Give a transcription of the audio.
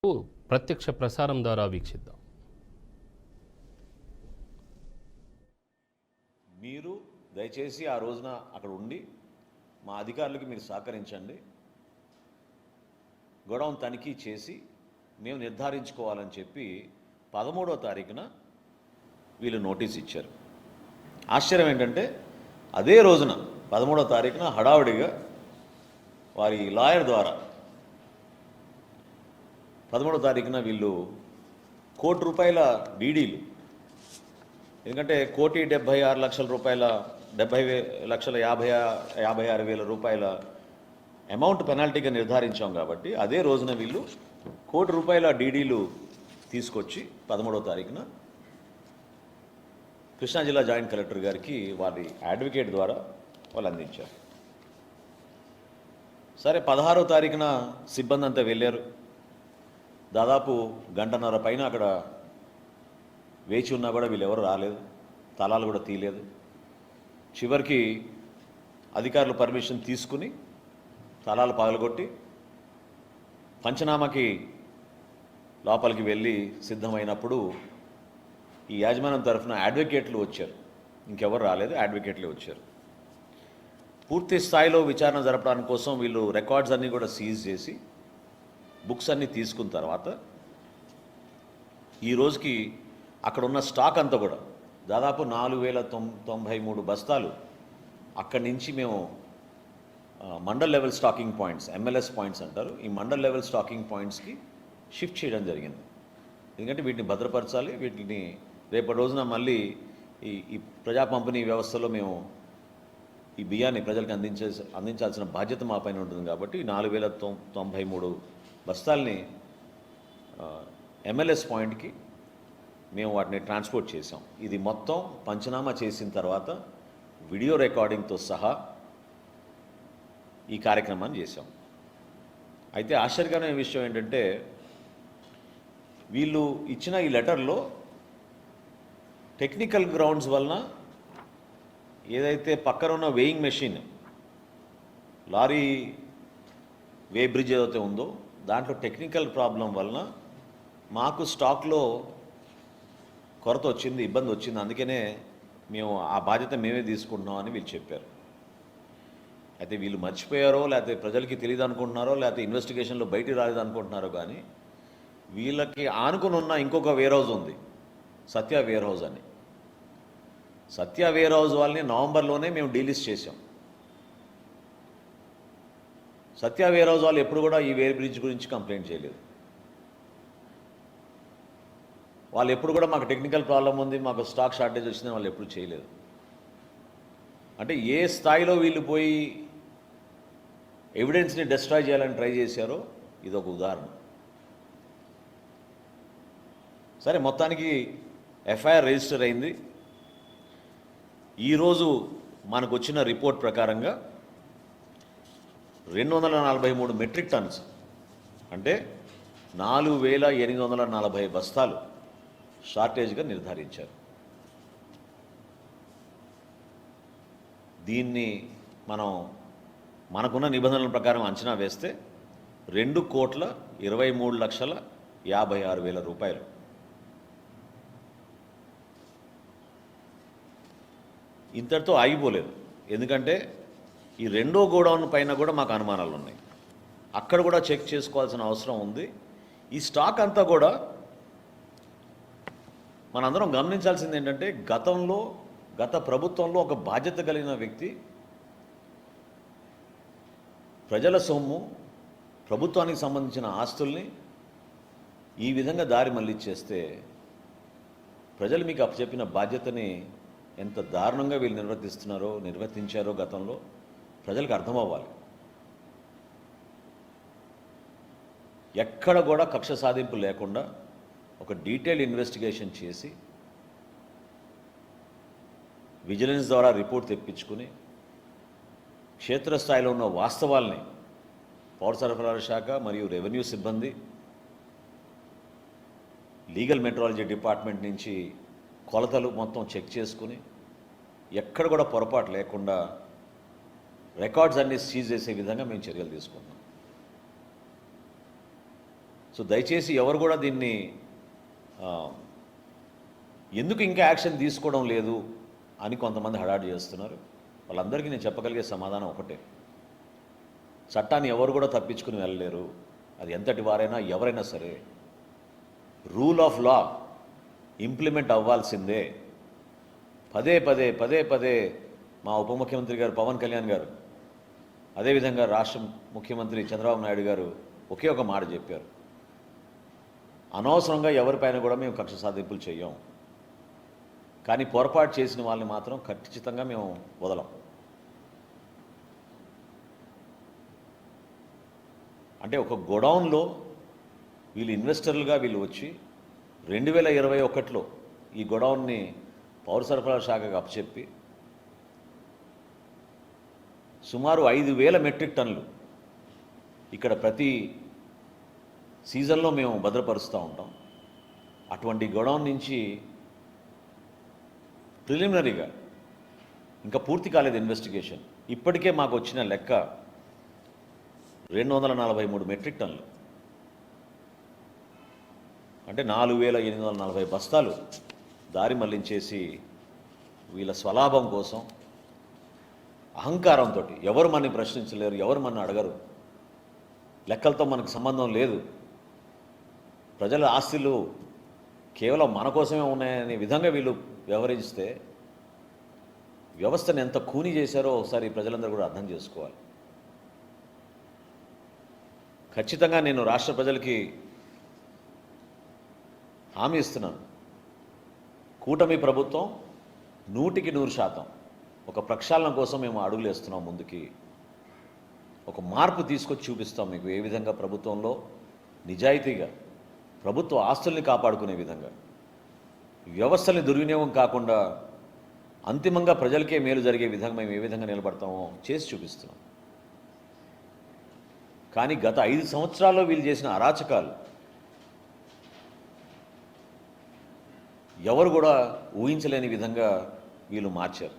ప్రత్యక్ష ప్రసారం ద్వారా వీక్షిద్దాం. మీరు దయచేసి ఆ రోజున అక్కడ ఉండి మా అధికారులకు మీరు సహకరించండి. గొడవను తనిఖీ చేసి మేము నిర్ధారించుకోవాలని చెప్పి 13వ తారీఖున వీళ్ళు నోటీస్ ఇచ్చారు. ఆశ్చర్యం ఏంటంటే అదే రోజున 13వ తారీఖున హడావుడిగా వారి లాయర్ ద్వారా 13వ తారీఖున వీళ్ళు ₹1,00,00,000 డీడీలు, ఎందుకంటే ₹1,76,00,000 ₹70,56,000 అమౌంట్ పెనాల్టీగా నిర్ధారించాం కాబట్టి అదే రోజున వీళ్ళు ₹1,00,00,000 డీడీలు తీసుకొచ్చి 13వ తారీఖున కృష్ణా జిల్లా జాయింట్ కలెక్టర్ గారికి వారి అడ్వకేట్ ద్వారా వాళ్ళు అందించారు. సరే 16వ తారీఖున సిబ్బంది అంతా వెళ్ళారు. దాదాపు గంటన్నర పైన అక్కడ వేచి ఉన్నా కూడా వీళ్ళెవరు రాలేదు, తలాలు కూడా తీయలేదు. చివరికి అధికారులు పర్మిషన్ తీసుకుని తలాలు పగలగొట్టి పంచనామాకి లోపలికి వెళ్ళి సిద్ధమైనప్పుడు ఈ యాజమాన్యం తరఫున అడ్వకేట్లు వచ్చారు. ఇంకెవరు రాలేదు, అడ్వకేట్లే వచ్చారు. పూర్తి స్థాయిలో విచారణ జరపడానికి కోసం వీళ్ళు రికార్డ్స్ అన్నీ కూడా సీజ్ చేసి బుక్స్ అన్నీ తీసుకున్న తర్వాత ఈ రోజుకి అక్కడ ఉన్న స్టాక్ అంతా కూడా దాదాపు 4,093 బస్తాలు అక్కడి నుంచి మేము mandal level stacking points, MLS points అంటారు, ఈ మండల్ లెవెల్ స్టాకింగ్ పాయింట్స్కి షిఫ్ట్ చేయడం జరిగింది. ఎందుకంటే వీటిని భద్రపరచాలి, వీటిని రేపటి రోజున మళ్ళీ ఈ ప్రజా పంపిణీ వ్యవస్థలో మేము ఈ బియ్యాన్ని ప్రజలకు అందించాల్సిన బాధ్యత మా పైన ఉంటుంది. కాబట్టి 4,093 బస్తాల్ని MLS పాయింట్కి మేము వాటిని ట్రాన్స్పోర్ట్ చేసాం. ఇది మొత్తం పంచనామా చేసిన తర్వాత వీడియో రికార్డింగ్తో సహా ఈ కార్యక్రమాన్ని చేశాం. అయితే ఆశ్చర్యకరమైన విషయం ఏంటంటే వీళ్ళు ఇచ్చిన ఈ లెటర్లో టెక్నికల్ గ్రౌండ్స్ వలన ఏదైతే పక్కన ఉన్న వేయింగ్ మెషిన్, లారీ వే బ్రిడ్జ్ ఏదైతే ఉందో దాంట్లో టెక్నికల్ ప్రాబ్లం వలన మాకు స్టాక్లో కొరత వచ్చింది, ఇబ్బంది వచ్చింది, అందుకనే మేము ఆ బాధ్యత మేమే తీసుకుంటున్నామని వీళ్ళు చెప్పారు. అయితే వీళ్ళు మర్చిపోయారో లేకపోతే ప్రజలకి తెలియదు అనుకుంటున్నారో లేకపోతే ఇన్వెస్టిగేషన్లో బయటికి రాలేదు అనుకుంటున్నారో కానీ వీళ్ళకి ఆనుకుని ఉన్న ఇంకొక వేర్ హౌస్ ఉంది, సత్య వేర్ హౌస్ అని. సత్య వేర్ హౌస్ వాళ్ళని నవంబర్లోనే మేము డీలిస్ట్ చేసాం. సత్య వేర్ హౌస్ వాళ్ళు ఎప్పుడు కూడా ఈ వేర్ బ్రిడ్జ్ గురించి కంప్లైంట్ చేయలేదు. వాళ్ళు ఎప్పుడు కూడా మాకు టెక్నికల్ ప్రాబ్లం ఉంది, మాకు స్టాక్ షార్టేజ్ వచ్చిందని వాళ్ళు ఎప్పుడు చేయలేదు. అంటే ఏ స్థాయిలో వీళ్ళు పోయి ఎవిడెన్స్ని డిస్ట్రాయ్ చేయాలని ట్రై చేశారో ఇదొక ఉదాహరణ. సరే, మొత్తానికి ఎఫ్ఐఆర్ రిజిస్టర్ అయింది. ఈరోజు మనకు వచ్చిన రిపోర్ట్ ప్రకారంగా 243 మెట్రిక్ టన్స్ అంటే 4,840 బస్తాలు షార్టేజ్గా నిర్ధారించారు. దీన్ని మనకున్న నిబంధనల ప్రకారం అంచనా వేస్తే ₹2,23,56,000. ఇంతటితో ఆగిపోలేదు. ఎందుకంటే ఈ రెండో గోడౌన్ పైన కూడా మాకు అనుమానాలు ఉన్నాయి, అక్కడ కూడా చెక్ చేసుకోవాల్సిన అవసరం ఉంది. ఈ స్టాక్ అంతా కూడా మనందరం గమనించాల్సింది ఏంటంటే గత ప్రభుత్వంలో ఒక బాధ్యత కలిగిన వ్యక్తి ప్రజల సొమ్ము, ప్రభుత్వానికి సంబంధించిన ఆస్తుల్ని ఈ విధంగా దారి మళ్ళించేస్తే ప్రజలు మీకు అప్పచెప్పిన బాధ్యతని ఎంత దారుణంగా వీళ్ళు నిర్వర్తించారో గతంలో ప్రజలకు అర్థమవ్వాలి. ఎక్కడ కూడా కక్ష సాధింపు లేకుండా ఒక డీటెయిల్డ్ ఇన్వెస్టిగేషన్ చేసి విజిలెన్స్ ద్వారా రిపోర్ట్ తెప్పించుకుని క్షేత్రస్థాయిలో ఉన్న వాస్తవాల్ని పౌర సరఫరాల శాఖ మరియు రెవెన్యూ సిబ్బంది, లీగల్ మెట్రాలజీ డిపార్ట్మెంట్ నుంచి కొలతలు మొత్తం చెక్ చేసుకుని ఎక్కడ కూడా పొరపాటు లేకుండా రికార్డ్స్ అన్నీ సీజ్ చేసే విధంగా మేము చర్యలు తీసుకున్నాం. సో దయచేసి ఎవరు కూడా దీన్ని ఆ, ఎందుకు ఇంకా యాక్షన్ తీసుకోవడం లేదు అని కొంతమంది హడాడి చేస్తున్నారు. వాళ్ళందరికీ నేను చెప్పగలిగే సమాధానం ఒకటే, చట్టాన్ని ఎవరు కూడా తప్పించుకుని వెళ్ళలేరు. అది ఎంతటి వారైనా ఎవరైనా సరే రూల్ ఆఫ్ లా ఇంప్లిమెంట్ అవ్వాల్సిందే. పదే పదే పదే పదే మా ఉప ముఖ్యమంత్రి గారు పవన్ కళ్యాణ్ గారు, అదేవిధంగా రాష్ట్ర ముఖ్యమంత్రి చంద్రబాబు నాయుడు గారు ఒకే ఒక మాట చెప్పారు, అనవసరంగా ఎవరిపైన కూడా మేము కక్ష సాధింపులు చేయం, కానీ పొరపాటు చేసిన వాళ్ళని మాత్రం ఖచ్చితంగా మేము వదలం. అంటే ఒక గోడౌన్లో వీళ్ళు ఇన్వెస్టర్లుగా వీళ్ళు వచ్చి 2021లో ఈ గోడౌన్ని పౌర సరఫరాల శాఖకు అప్పచెప్పి సుమారు 5,000 మెట్రిక్ టన్నులు ఇక్కడ ప్రతి సీజన్లో మేము భద్రపరుస్తూ ఉంటాం. అటువంటి గోడౌన్ నుంచి ప్రిలిమినరీగా ఇంకా పూర్తి కాలేదు ఇన్వెస్టిగేషన్, ఇప్పటికే మాకు వచ్చిన లెక్క 243 మెట్రిక్ టన్నులు, అంటే 4,840 బస్తాలు దారి మళ్లించేసి వీళ్ళ స్వలాభం కోసం అహంకారంతో, ఎవరు మనని ప్రశ్నించలేరు, ఎవరు మన అడగరు, లెక్కలతో మనకు సంబంధం లేదు, ప్రజల ఆస్తులు కేవలం మన కోసమే ఉన్నాయనే విధంగా వీళ్ళు వ్యవహరిస్తే వ్యవస్థను ఎంత కూని చేశారో ఒకసారి ప్రజలందరూ కూడా అర్థం చేసుకోవాలి. ఖచ్చితంగా నేను రాష్ట్ర ప్రజలకి హామీ ఇస్తున్నాను, కూటమి ప్రభుత్వం 100% ఒక ప్రక్షాళన కోసం మేము అడుగులు వేస్తున్నాం ముందుకి. ఒక మార్పు తీసుకొచ్చి చూపిస్తాం మీకు, ఏ విధంగా ప్రభుత్వంలో నిజాయితీగా ప్రభుత్వ ఆస్తుల్ని కాపాడుకునే విధంగా, వ్యవస్థల్ని దుర్వినియోగం కాకుండా అంతిమంగా ప్రజలకే మేలు జరిగే విధంగా మేము ఏ విధంగా నిలబడతామో చేసి చూపిస్తున్నాం. కానీ గత 5 సంవత్సరాల్లో వీళ్ళు చేసిన అరాచకాలు ఎవరు కూడా ఊహించలేని విధంగా వీళ్ళు మార్చారు.